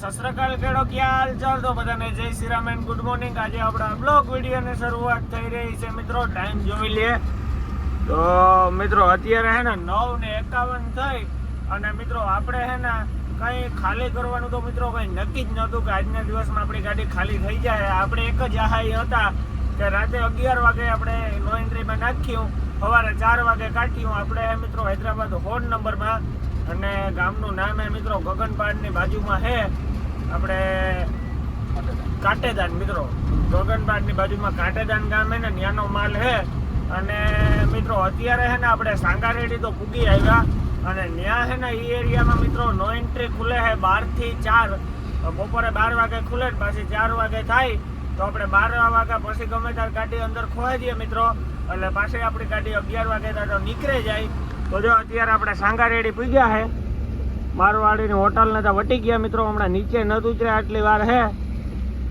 સત શ્રી અકાલ કેડો ક્યાં હાલ ચાલ તો બધાને જય Shri Ram and good morning. આજે આપણા બ્લોગ વિડીયોની શરૂઆત થઈ રહી છે મિત્રો। ટાઈમ જોઈ લઈએ તો મિત્રો અત્યારે હે ને 9:51 થઈ અને મિત્રો આપણે હે ને કંઈ ખાલી કરવાનું તો મિત્રો કંઈ નક્કી જ નહોતું કે આજના દિવસમાં આપણી ગાડી ખાલી થઈ જાય। આપણે એક જ આહાઈ હતા કે રાતે 11 વાગે આપણે નો એન્ટ્રીમાં નાખ્યું, સવારે 4 વાગે કાઢ્યું। આપણે મિત્રો હૈદરાબાદ હોડ નંબરમાં અને ગામનું નામ હે મિત્રો ગગનબાડની બાજુમાં હે આપણે કાંટેદાન। મિત્રો ગગનબાડની બાજુમાં કાંટેદાન ગામ હે ને ત્યાંનો માલ હે। અને મિત્રો અત્યારે હે ને આપણે સાંગારેડી તો પૂગી આવ્યા અને ત્યાં હે ને એ એરિયામાં મિત્રો નો એન્ટ્રી ખુલે હે 12 થી 4। બપોરે 12 વાગે ખુલે ને પાછી 4 વાગે થાય તો આપણે 12 વાગ્યા પછી ગમે ત્યારે ગાડી અંદર ખોવાઈ દઈએ મિત્રો, એટલે પાછી આપણી ગાડી 11 વાગે તો નીકળી જાય। તો જો અત્યારે આપણે સાંગારેડી પૂગ્યા હે, મારવાડીની હોટલને તો વટી ગયા મિત્રો। હમણાં નીચે નથી ઉતર્યા આટલી વાર હે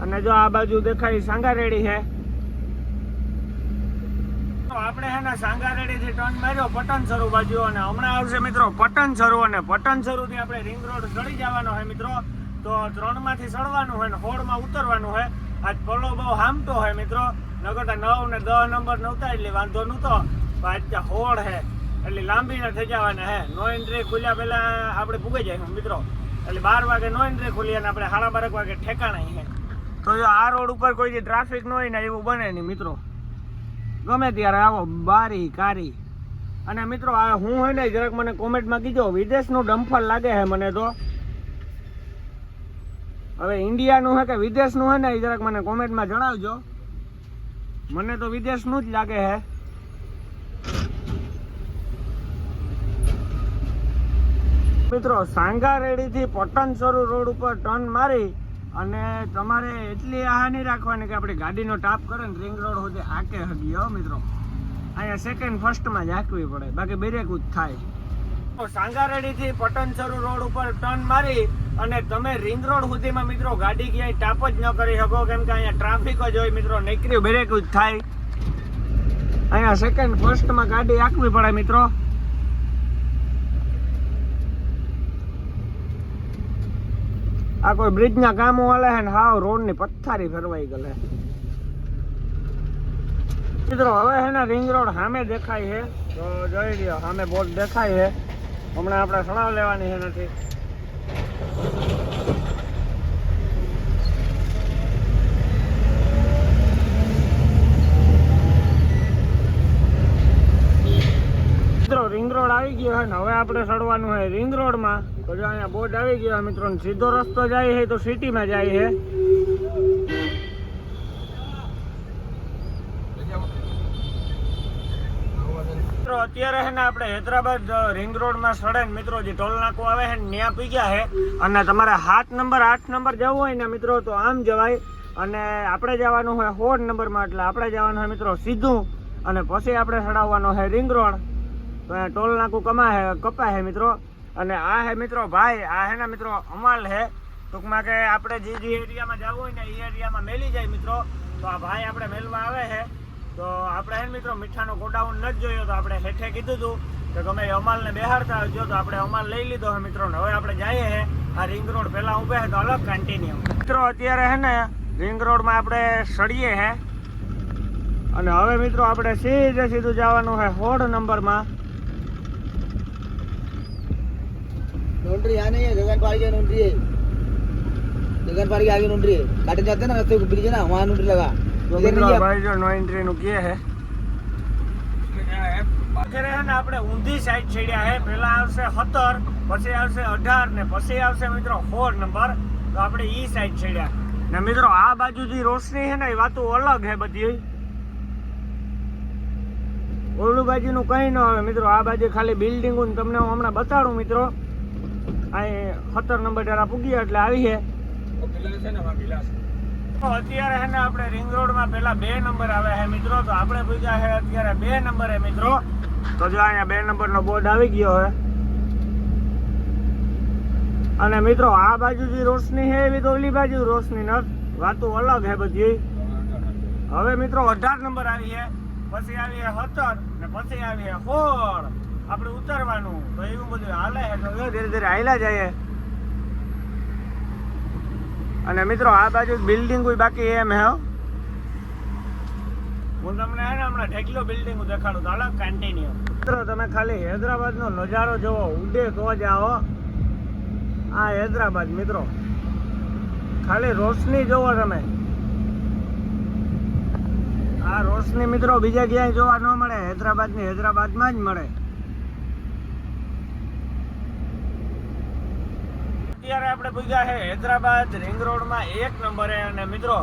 અને જો આ બાજુ દેખાય સાંગારેડી હે। આપણે હે ને સાંગારેડીથી ટર્ન માર્યો પટનસરુ બાજુ અને હમણાં આવશે મિત્રો પટનસરુ અને પટનસરુથી આપણે રિંગ રોડ ચડી જવાનો હોય મિત્રો। તો 3 માંથી ચડવાનું હોય ને 16 માં ઉતરવાનું હોય। આજ પલો બહુ હામટો હોય મિત્રો, નકર 9 ને 10 નંબર નહોતા એટલે વાંધો નહોતો, આજ 16 હે એટલે લાંબીને થઈ જવાના હે। નો એન્ટ્રી ખુલ્યા પહેલા આપણે પૂગી જાય મિત્રો, એટલે 12 વાગે નો એન્ટ્રી ખુલી અને આપણે 12:30 વાગે ઠેકાણા હે। તો જો આ રોડ ઉપર કોઈ ટ્રાફિક ન હોય ને એવું બને નહીં મિત્રો, ગમે ત્યારે આવો બારી કારી। અને મિત્રો આ હું હોય ને જરાક મને કોમેન્ટમાં કીધો વિદેશનું ડમ્ફર લાગે છે મને તો, હવે ઇન્ડિયાનું હે કે વિદેશનું હે ને એ જરાક મને કોમેન્ટમાં જણાવજો। મને તો વિદેશનું જ લાગે છે। મિત્રો સાંગારેડીથી પટનસરુ રોડ ઉપર ટર્ન મારી અને તમારે એટલી હાની રાખવાની કે આપણી ગાડીનો ટાપ કરે ને રિંગ રોડ સુધી હાકે હગી હો મિત્રો। અહીંયા સેકન્ડ ફર્સ્ટમાં જ હાંકવી પડે, બાકી બ્રેક જ થાય। સાંગારેડીથી પટનસરુ રોડ ઉપર ટર્ન મારી અને તમે રિંગ રોડ સુધીમાં મિત્રો ગાડી ક્યાંય ટાપ જ ન કરી શકો, કેમ કે અહીંયા ટ્રાફિક જ હોય મિત્રો, નીકળી બ્રેક જ થાય। અહીંયા સેકન્ડ ફર્સ્ટમાં ગાડી હાંકવી પડે મિત્રો। આ કોઈ બ્રિજના કામો હાલે છે ને હાવ રોડની પથ્થારી ફેરવાઈ ગયેલ છે મિત્રો। હવે છે ને રિંગ રોડ સામે દેખાય છે, તો જોઈ લ્યો સામે બોર્ડ દેખાય છે। હમણાં આપણે સણાવ લેવાની છે નથી। મિત્રો રિંગ રોડ આવી ગયો છે ને હવે આપણે ચડવાનું છે રિંગ રોડમાં। તો જો અહીંયા બોર્ડ આવી ગયો મિત્રો, સીધો રસ્તો જાય છે તો સિટીમાં જાય છે। મિત્રો અત્યારે છે ને આપણે હૈદરાબાદ રિંગ રોડમાં સડે ને મિત્રો જે ટોલ નાકું આવે છે ને ત્યાં પીગ્યા છે અને તમારે 7 નંબર 8 નંબર જવું હોય ને મિત્રો તો આમ જવાય અને આપણે જવાનું હોય 16 નંબરમાં, એટલે આપણે જવાનું હોય મિત્રો સીધું અને પછી આપણે ચડાવવાનો છે રિંગ રોડ। તો ટોલ નાકું કપાય છે મિત્રો। અને આ હે મિત્રો ભાઈ, આ હે ને મિત્રો અમાલ હે, ટૂંકમાં કે આપણે જે એરિયામાં જવું હોય ને એ એરિયામાં મેલી જાય મિત્રો। તો આ ભાઈ આપણે મેલવા આવે છે, તો આપણે હે મિત્રો મીઠાનો ગોડાઉન નથી જોયો તો આપણે હેઠે કીધું હતું કે ગમે અમાલને બેહાડતા આવજો, તો આપણે અમાલ લઈ લીધો છે મિત્રો। હવે આપણે જઈએ છે આ રિંગ રોડ પહેલા ઊભે છે તો અલગ કન્ટિન્યુ મિત્રો। અત્યારે હે ને રિંગ રોડમાં આપણે સડીએ છે અને હવે મિત્રો આપણે સીધું જવાનું છે 16 નંબરમાં। नोंड्री यहाँ नहीं है, गगन पारी की नोंड्री है, गगन पारी के आगे नोंड्री है, काटे जाते हैं ना रास्ते ब्रिज है ना वहाँ नोंड्री लगा। तो भाई जो नो एंट्री નું કે હે અત્યારે હે ને આપણે ઊંધી સાઈડ છેડ્યા હે। પહેલા આવશે 17, પછી આવશે 18 ને પછી આવશે મિત્રો 4 નંબર, તો આપણે ઈ સાઈડ છેડ્યા ને મિત્રો। આ બાજુ જે રોશની છે ને એ વાતો અલગ હે બધી, ઓલું બાજુનું કંઈ ન આવે મિત્રો। આ બાજુ ખાલી બિલ્ડિંગો તમને હું હમણાં બતાડું મિત્રો। આ 17 નંબર ટેરા પૂગી એટલે આવી છે। અત્યારે હે ને આપણે રિંગ રોડમાં પેલા 2 નંબર આવે છે મિત્રો, તો આપણે પૂગ્યા છે અત્યારે 2 નંબરે મિત્રો। તો જો અહીંયા 2 નંબરનો બોર્ડ આવી ગયો છે અને મિત્રો આ બાજુ જે રોશની છે એવી તો ઓલી બાજુ રોશની નથી, વાતો અલગ છે બધી। હવે મિત્રો 18 નંબર આવી છે, પછી આવી 17 ને પછી આવી 16। આપણે ઉતરવાનું તો એવું બધું હાલે છે, તો ધીરે ધીરે હાલ્યા જાય। અને મિત્રો આ બાજુ બિલ્ડિંગ બાકી એમ હે હો. હું તમને હે ને હમણાં ઢેકલો બિલ્ડિંગ દેખાડું તો હાલો કન્ટિન્યુ. મિત્રો તમે ખાલી હૈદરાબાદનો નજારો જોવો, ઉડે તો જ આવો. આ હૈદરાબાદ મિત્રો, ખાલી રોશની જોવો તમે. આ રોશની મિત્રો બીજા ક્યાંય જોવા ન મળે, હૈદરાબાદની હૈદરાબાદમાં જ મળે. અત્યારે આપણે પૂગ્યા છે હૈદરાબાદ રિંગ રોડમાં 1 નંબરે. અને મિત્રો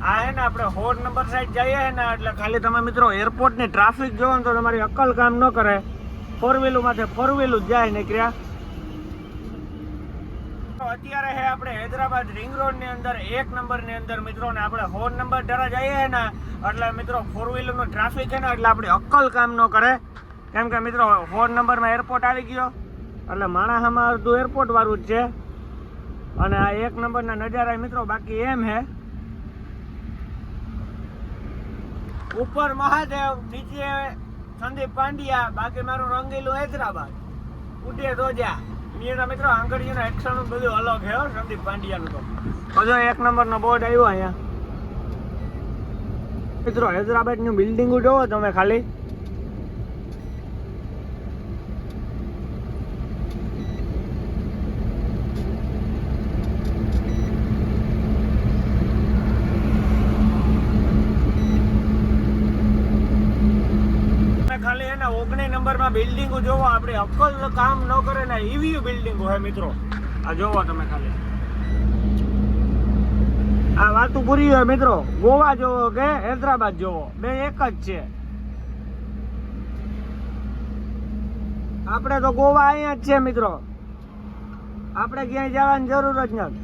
આ હે ને આપણે 4 નંબર સાઈડ જઈએ હે ને એટલે ખાલી તમે મિત્રો એરપોર્ટની ટ્રાફિક જોવો ને તો તમારી અક્કલ કામ ન કરે. 4 વ્હીલું માથે 4 વ્હીલું જ જાય નીકળ્યા. તો અત્યારે હે આપણે હૈદરાબાદ રિંગ રોડની અંદર 1 નંબરની અંદર મિત્રો, ને આપણે 4 નંબર જરા જઈએ હે ને એટલે મિત્રો 4 વ્હીલરનું ટ્રાફિક છે ને એટલે આપણી અક્કલ કામ ન કરે. કેમ કે મિત્રો 4 નંબરમાં એરપોર્ટ આવી ગયો એટલે માણાહામાં અડધું એરપોર્ટ વાળું જ છે. અને આ 1 નંબરના નજારા મિત્રો બાકી એમ હે. ઉપર મહાદેવ, નીચે સંદીપ પાંડ્યા, બાકી મારું રંગીલું હૈદરાબાદ. ઉડે તો જા એના મિત્રો આંગળીઓના એક્શન બધું અલગ છે સંદીપ પાંડ્યાનું. તો જો 1 નંબરનો બોર્ડ આવ્યો અહીંયા. મિત્રો હૈદરાબાદનું બિલ્ડિંગ જોવો તમે ખાલી. ખાલી એના 19 નંબરમાં બિલ્ડિંગો જોવો, આપણે અક્કલ કામ ન કરે ને એવી બિલ્ડિંગો હે મિત્રો. આ જોવો તમે ખાલી. આ વાતું પૂરી હોય મિત્રો. ગોવા જોવો કે હૈદરાબાદ જોવો, બે એક જ છે. આપણે તો ગોવા અહીંયા જ છે મિત્રો, આપણે ક્યાંય જવાની જરૂર જ નથી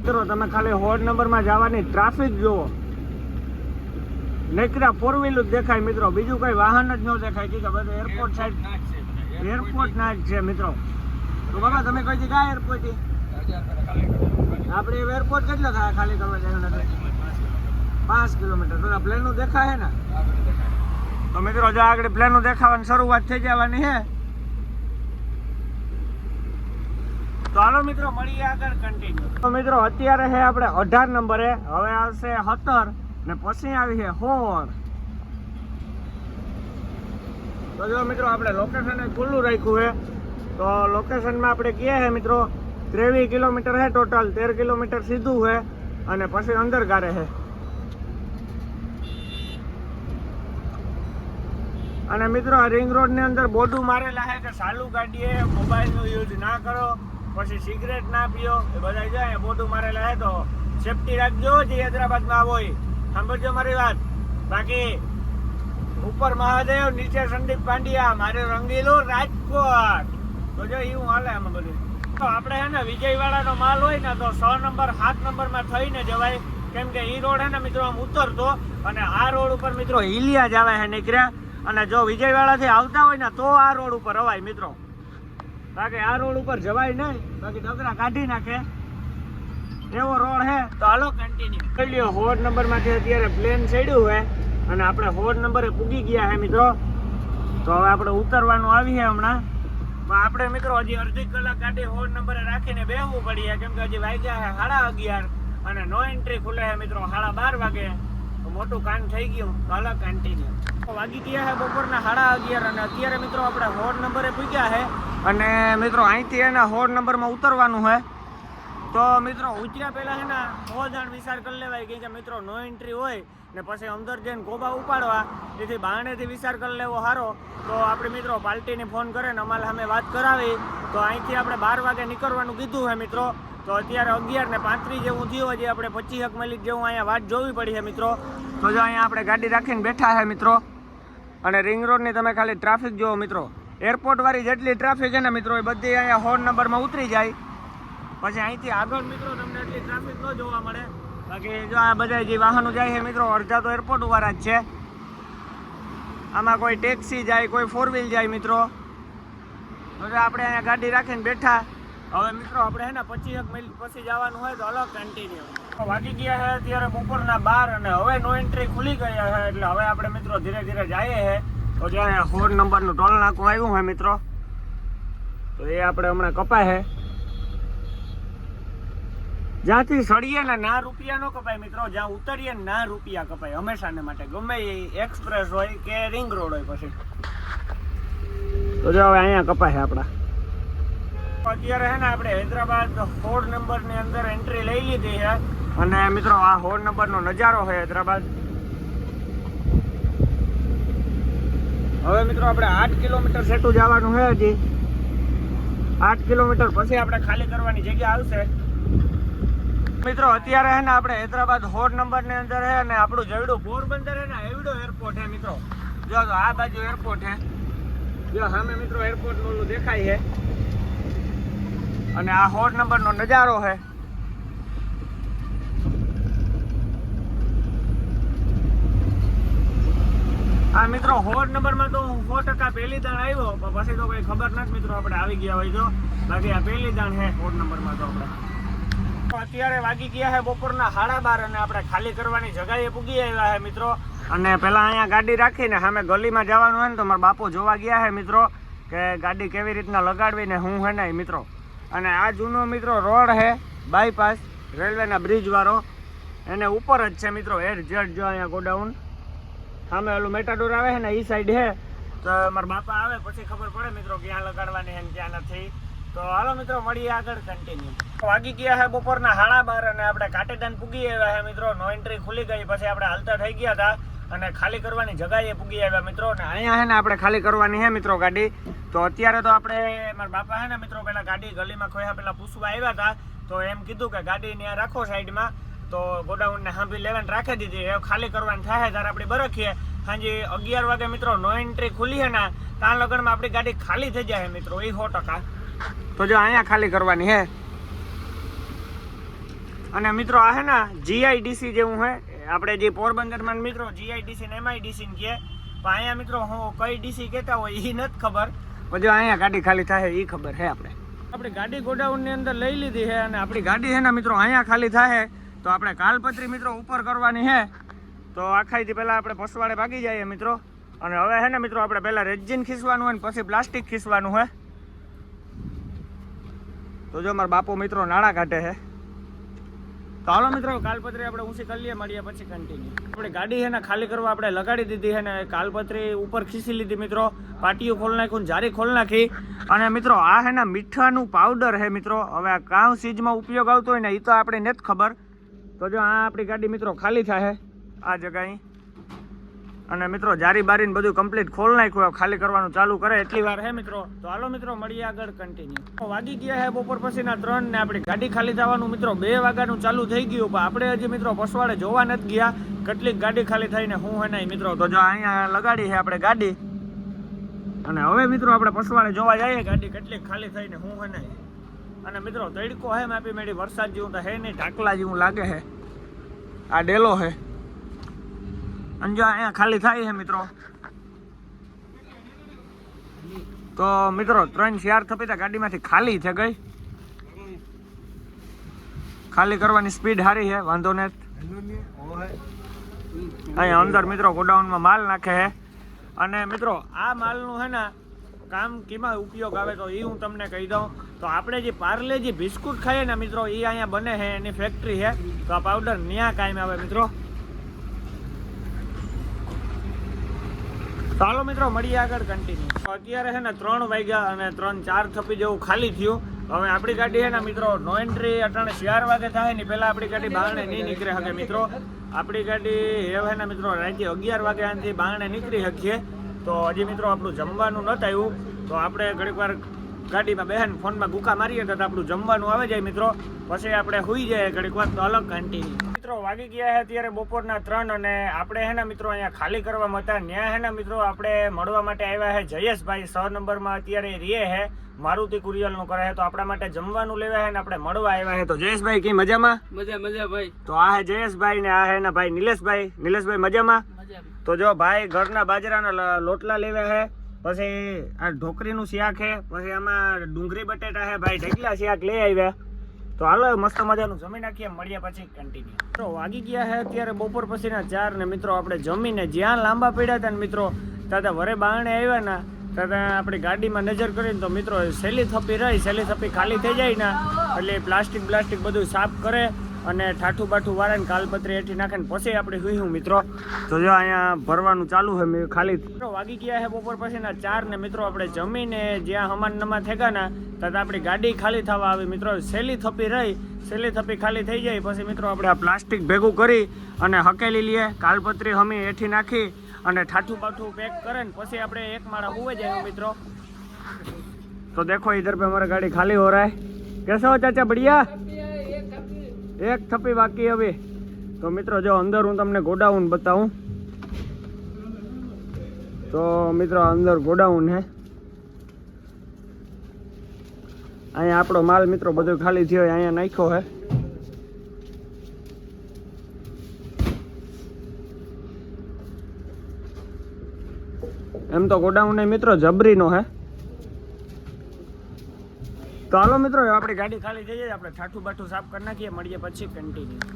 મિત્રો. તમે ખાલી 4 નંબરમાં જવાની ટ્રાફિક જોવો. નીકળ્યા 4 વ્હીલ જ દેખાય મિત્રો, બીજું કઈ વાહન જ ન દેખાય. કે બધું એરપોર્ટ સાઈડ, એરપોર્ટ ના જ છે મિત્રો. તો બાબા તમે કઈ જગ્યા એરપોર્ટ થી આપણે એરપોર્ટ કેટલો થાય ખાલી તમે જયું નથી? 5 કિલોમીટર. તો પ્લેનનું દેખાય ને? તો મિત્રો જો આગળ પ્લેનનું દેખાવાની શરૂઆત થઈ જવાની છે. તો હાલો મિત્રો મળીએ આગળ કન્ટિન્યુ. તો મિત્રો અત્યારે છે આપણે 18 નંબરે, હવે આવશે 17 ને પછી આવી છે 4. તો જો મિત્રો આપણે લોકેશન ખુલ્લું રાખ્યું છે. તો લોકેશનમાં આપણે ગયા છે મિત્રો 23 કિલોમીટર છે ટોટલ. 13 કિલોમીટર સીધું છે અને પછી અંદર ગારે છે. અને મિત્રો આ રિંગ રોડ ની અંદર બોર્ડું મારેલા છે કે ચાલુ ગાડીએ મોબાઈલ નો યુઝ ના કરો, પછી સિગરેટ ના પીઓ. એ બધા જાય બોર્ડું મારેલા છે. તો સેફટી રાખજો જે હૈદરાબાદમાં આવો હોય. સાંભળજો મારી વાત. બાકી ઉપર મહાદેવ, નીચે સંદીપ પાંડ્યા, મારે રંગીલું રાજકોટ. તો જો એવું હાલે આમાં બધું. તો આપણે હે ને વિજયવાડાનો માલ હોય ને તો 6 નંબર 7 નંબરમાં થઈને જવાય. કેમ કે ઈ રોડ હે ને મિત્રો આમ ઉતરતો, અને આ રોડ ઉપર મિત્રો હિલિયા જ આવે છે નીકળ્યા. અને જો વિજયવાડાથી આવતા હોય ને તો આ રોડ ઉપર અવાય મિત્રો. બાકી આ રોડ ઉપર જવાય નહીં, બાકી ડગરા કાઢી નાખે એવો રોડ હે. તો હાલો કન્ટિન્યુ કરી લ્યો. 4 નંબરમાંથી અત્યારે પ્લેન ચડ્યું છે અને આપણે 4 નંબરે પૂગી ગયા છે મિત્રો. તો હવે આપણે ઉતરવાનું આવી છે હમણાં. આપણે મિત્રો હજી અડધી કલાક ગાડી 4 નંબરે રાખીને બેહવું પડીએ. કેમ કે હજી વાગ્યા છે 11:30 અને નો એન્ટ્રી ખુલે છે મિત્રો 12:30 વાગે. તો મોટું કામ થઈ ગયું. તો હાલો કન્ટિન્યુ. વાગી ગયા છે બપોરના 11:30 અને અત્યારે મિત્રો આપણે 4 નંબરે પૂગ્યા છે. અને મિત્રો અહીંથી એના 4 નંબરમાં ઉતરવાનું છે. તો મિત્રો ઉતર્યા પહેલા છે ને 100 જણ વિચાર કરી લેવાય. કેમ કે મિત્રો નો એન્ટ્રી હોય ને પછી અંદર જઈને ગોબા ઉપાડવા, તેથી બહાનેથી વિચાર કરી લેવો સારો. તો આપણે મિત્રો પાર્ટીને ફોન કરે ને અમારે સામે વાત કરાવી. તો અહીંથી આપણે 12 વાગે નીકળવાનું કીધું છે મિત્રો. તો અત્યારે 11:35 જેવું થયું. હજી આપણે 25 મિનિટ જેવું અહીંયા વાટ જોવી પડી છે મિત્રો. તો જો અહીંયા આપણે ગાડી રાખીને બેઠા છે મિત્રો. અને રિંગ રોડની તમે ખાલી ટ્રાફિક જુઓ મિત્રો. એરપોર્ટ વાળી જેટલી ટ્રાફિક છે ને મિત્રો એ બધી અહીંયા 4 નંબરમાં ઉતરી જાય. પછી અહીંથી આગળ મિત્રો તમને એટલી ટ્રાફિક ન જોવા મળે. બાકી જો આ બધા જે વાહનો જાય છે મિત્રો અડધા તો એરપોર્ટ વાળા જ છે. આમાં કોઈ ટેક્સી જાય, કોઈ 4 વ્હીલ જાય મિત્રો. હવે આપણે અહીંયા ગાડી રાખીને બેઠા. હવે મિત્રો આપણે હે ને 25 મિનિટ પછી જવાનું હોય તો હલો કન્ટિન્યુ. વાગી ગયા છે અત્યારે બપોરના 12 અને હવે નો એન્ટ્રી ખુલી ગયા છે. એટલે હવે આપણે મિત્રો ધીરે ધીરે જઈએ છે. તો જ્યાં 4 નંબરનું ટોલ નાકું આવ્યું છે મિત્રો, તો એ આપણે હમણાં કપાય છે. જ્યાંથી સળીએ ને ના રૂપિયા નો કપાય મિત્રો, જ્યાં ઉતરીએ ને ના રૂપિયા કપાય હંમેશાને માટે, ગમે એ એક્સપ્રેસ હોય કે રિંગ રોડ હોય. પછી તો જો હવે અહીંયા કપાય આપણા. અત્યારે છે ને આપણે હૈદરાબાદ 16 નંબરની અંદર એન્ટ્રી લઈ લીધી છે અને મિત્રો આ 16 નંબરનો નજારો છે હૈદરાબાદ. હવે મિત્રો આપણે 8 કિલોમીટર સેટું જવાનું છે. હજી 8 કિલોમીટર પછી આપણે ખાલી કરવાની જગ્યા આવશે. મિત્રો અત્યારે છે ને આપણે હૈદરાબાદ 16 નંબરની અંદર છે અને આપણું જેવડું પોરબંદર છે ને એવડો એરપોર્ટ છે મિત્રો. જો તો આ બાજુ એરપોર્ટ છે, જો સામે મિત્રો એરપોર્ટ ઓલું દેખાય છે અને આ 16 નંબરનો નજારો છે. આ મિત્રો 16 નંબરમાં તો હું 100% પહેલી દાણ આવ્યો, પણ પછી તો કઈ ખબર નથી મિત્રો આપણે આવી ગયા હોય તો. બાકી આ પહેલી દાણ છે 16 નંબરમાં તો આપણે. અત્યારે વાગી ગયા છે બપોરના 12:30 અને આપણે ખાલી કરવાની જગ્યાએ પૂગી આવ્યા છે મિત્રો. અને પેલા અહીંયા ગાડી રાખીને સામે ગલીમાં જવાનું હોય ને તો મારા બાપુ જોવા ગયા છે મિત્રો કે ગાડી કેવી રીતના લગાડવી ને હું હે નહીં મિત્રો. અને આ જૂનો મિત્રો રોડ છે બાયપાસ રેલવેના બ્રિજ વાળો, એને ઉપર જ છે મિત્રો એરજેડ. જો અહીંયા ગોડાઉન સામે ઓલું મેટાડોર આવે છે ને એ સાઈડ છે. તો મારા બાપા આવે પછી ખબર પડે મિત્રો ક્યાં લગાડવાની છે ને ક્યાં નથી. તો હાલો મિત્રો મળીએ આગળ કન્ટિન્યુ. વાગી ગયા છે બપોરના 12:30 અને આપણે કાટેદાન પૂગી આવ્યા છે મિત્રો. નો એન્ટ્રી ખુલી ગઈ પછી આપણે હાલતા થઈ ગયા હતા અને ખાલી કરવાની જગ્યાએ પૂગી આવ્યા મિત્રો. અને અહીંયા છે ને આપણે ખાલી કરવાની છે મિત્રો ગાડી. તો અત્યારે તો આપણે મારા બાપા છે ને મિત્રો પેલા ગાડી ગલીમાં ખોયા પેલા પૂછવા આવ્યા હતા. તો એમ કીધું કે ગાડી ત્યાં રાખો સાઈડમાં. તો ગોડાઉનને સાંભળી લેવાની રાખી દીધી. એ ખાલી કરવાની થાય ત્યારે આપણે બરખીએ સાંજે 11 વાગે મિત્રો નો એન્ટ્રી ખુલી છે ને ત્યાં લગનમાં આપણી ગાડી ખાલી થઈ જાય મિત્રો, એ 100%. તો જો અહીંયા ખાલી કરવાની છે. અને મિત્રો આ છે ને જીઆઈડીસી જેવું છે આપણે જે પોરબંદરમાં મિત્રો જીઆઈડીસી ને એમઆઈડીસી કહે, પણ અહીંયા મિત્રો હું કઈ ડીસી કહેતા હોય એ નથી ખબર. પછી અહીંયા ગાડી ખાલી થાય એ ખબર છે. આપણી ગાડી ગોડાઉનની અંદર લઈ લીધી છે અને આપણી ગાડી છે ને મિત્રો અહીંયા ખાલી થાય તો આપણે કાલપત્રી મિત્રો ઉપર કરવાની છે. તો આખાઈથી પહેલાં આપણે પસવાડે ભાગી જઈએ મિત્રો. અને હવે છે ને મિત્રો આપણે પહેલાં રેઝિન ખીસવાનું હોય ને પછી પ્લાસ્ટિક ખીસવાનું હોય. તો જો મારા બાપો મિત્રો નાળા કાઢે છે. તો હાલો મિત્રો કાલપત્રી આપણે ઊંચી કરી લઈએ, મળીએ પછી કન્ટિન્યુ. આપણે ગાડી છે ને ખાલી કરવા આપણે લગાડી દીધી છે ને કાલપત્રી ઉપર ખીસી લીધી મિત્રો. પાટીઓ ખોલ નાખ્યું ને જારી ખોલ નાખી. અને મિત્રો આ છે ને મીઠાનું પાવડર છે મિત્રો. હવે આ કાં ચીજમાં ઉપયોગ આવતો હોય ને એ તો આપણે નથી ખબર. તો જો આ આપણી ગાડી મિત્રો ખાલી થાય આ જગ્યાએ. અને મિત્રો જારી બારીને બધું કમ્પ્લીટ ખોલ નાખ્યું, ખાલી કરવાનું ચાલુ કરે એટલી વાર છે મિત્રો. તો હાલો મિત્રો મળીએ આગળ કન્ટિન્યુ. વાગી ગયા છે બપોર પછીના 3 ને આપણી ગાડી ખાલી થવાનું મિત્રો 2 વાગ્યાનું ચાલુ થઈ ગયું. પણ આપણે હજી મિત્રો પસવાડે જોવા નથી ગયા કેટલીક ગાડી ખાલી થઈને હું હે નહીં મિત્રો. તો જો અહીંયા લગાડી છે આપણે ગાડી અને હવે મિત્રો આપણે પસવાડે જોવા જઈએ ગાડી કેટલીક ખાલી થઈને હું હે નહીં. અને મિત્રો તડકો હે માપી મેળી, વરસાદ જેવું તો હે નહીં, ઢાકલા જેવું લાગે છે. આ ડેલો છે અને જો અહીંયા ખાલી થાય છે મિત્રો. તો મિત્રો 3-4 થપીતા ગાડીમાંથી ખાલી થઈ ગઈ. ખાલી કરવાની સ્પીડ સારી છે, વાંધો નથી. અહીંયા અંદર મિત્રો ગોડાઉનમાં માલ નાખે છે. અને મિત્રો આ માલનું છે ને કામ કેમાં ઉપયોગ આવે તો એ હું તમને કહી દઉં. તો આપણે જે પાર્લેજી બિસ્કુટ ખાઈએ ને મિત્રો એ અહીંયા બને છે, એની ફેક્ટરી છે. તો આ પાવડર ન્યા કાયમ આવે મિત્રો. ચાલો મિત્રો મળીએ આગળ કન્ટિન્યુ. અત્યારે છે ને 3 વાગ્યા અને 3-4 થપી જેવું ખાલી થયું. હવે આપણી ગાડી છે ને મિત્રો નો એન્ટ્રી અટાણે 4 વાગે થાય ને પહેલાં આપણી ગાડી બારણે નહીં નીકળી શકે મિત્રો. આપણી ગાડી હવે ને મિત્રો રાતે 11 વાગે આનાથી બારણે નીકળી શકીએ. તો હજી મિત્રો આપણું જમવાનું નહોતું આવ્યું. તો આપણે ઘડીક વાર ગાડીમાં બેહન ફોનમાં ગુકા મારીએ તો આપણું જમવાનું આવી જાય મિત્રો. પછી આપણે સુઈ જાય ઘડીક વાર. તો અલગ કન્ટિન્યુ. મિત્રો વાગી ગયા છે અત્યારે બપોરના 3 અને આપણે હે ને મિત્રો અહીંયા ખાલી કરવામાં હતા. ત્યાં હે ને મિત્રો આપણે મળવા માટે આવ્યા છે જયેશભાઈ 6 નંબરમાં અત્યારે રીએ છે, મારુતિ કુરિયરનું કરે છે. તો આપણા માટે જમવાનું લેવા છે ને આપણે મળવા આવ્યા છે. તો જયેશભાઈ કઈ મજામાં? મજા ભાઈ. તો આ હે જયેશભાઈ ને આ હે ને ભાઈ નિલેશભાઈ. નિલેશભાઈ મજામાં? તો જો ભાઈ ઘરના બાજરાના લોટલા લેવા છે, પછી આ ઢોકરીનું શાક છે, પછી આમાં ડુંગળી બટેટા છે, ભાઈ ઢેકલા શાક લઈ આવ્યા. તો હાલો મસ્ત મજાનું જમી નાખીએ, મળીએ પછી કન્ટિન્યુ. તો વાગી ગયા છે અત્યારે બપોર પછીના 4 ને મિત્રો આપણે જમીને જ્યાં લાંબા પડ્યા હતા ને મિત્રો ત્યાં વરે બારણે આવ્યા ને તો ત્યાં આપણી ગાડીમાં નજર કરીને તો મિત્રો સેલી થપ્પી રહી, સેલી થપ્પી ખાલી થઈ જાય ને એટલે પ્લાસ્ટિક બધું સાફ કરે અને ઠાઠું બાઠું વાળે ને કાલપત્રી હેઠી નાખે ને પછી આપણે હુઈ મિત્રો. તો જો અહીંયા ભરવાનું ચાલુ છે મેં ખાલી વાગી ગયા છે બપોર પછીના 4 ને મિત્રો આપણે જમીને જ્યાં હમાન નમા થેગા ને ત્યાં આપણી ગાડી ખાલી થવા આવી મિત્રો. સેલી થપ્પી રહી, સેલી થપ્પી ખાલી થઈ જાય પછી મિત્રો આપણે આ પ્લાસ્ટિક ભેગું કરી અને હકેલી લઈએ, કાલપત્રી હમી હેઠી નાખી અને ઠાઠું બાઠું પેક કરે ને પછી આપણે એક માળા હુવે જાય મિત્રો. તો દેખો इधर पे हमारी गाड़ी खाली हो रहा है. कैसा हो चाचा? बढ़िया. एक थप्पी बाकी अभी. तो મિત્રો જો અંદર હું તમને ગોડાઉન બતાવું. તો મિત્રો અંદર ગોડાઉન હે. અહીંયા આપણો માલ મિત્રો બધો ખાલી થયો અહીંયા નાખ્યો હે. એમ તો ગોડાઉન મિત્રો જબરીનો હે. તો હાલો મિત્રો આપણી ગાડી ખાલી થઈ જાય, આપણે ઠાઠું બાઠું સાફ કરી નાખીએ, મળીએ પછી કન્ટિન્યુ.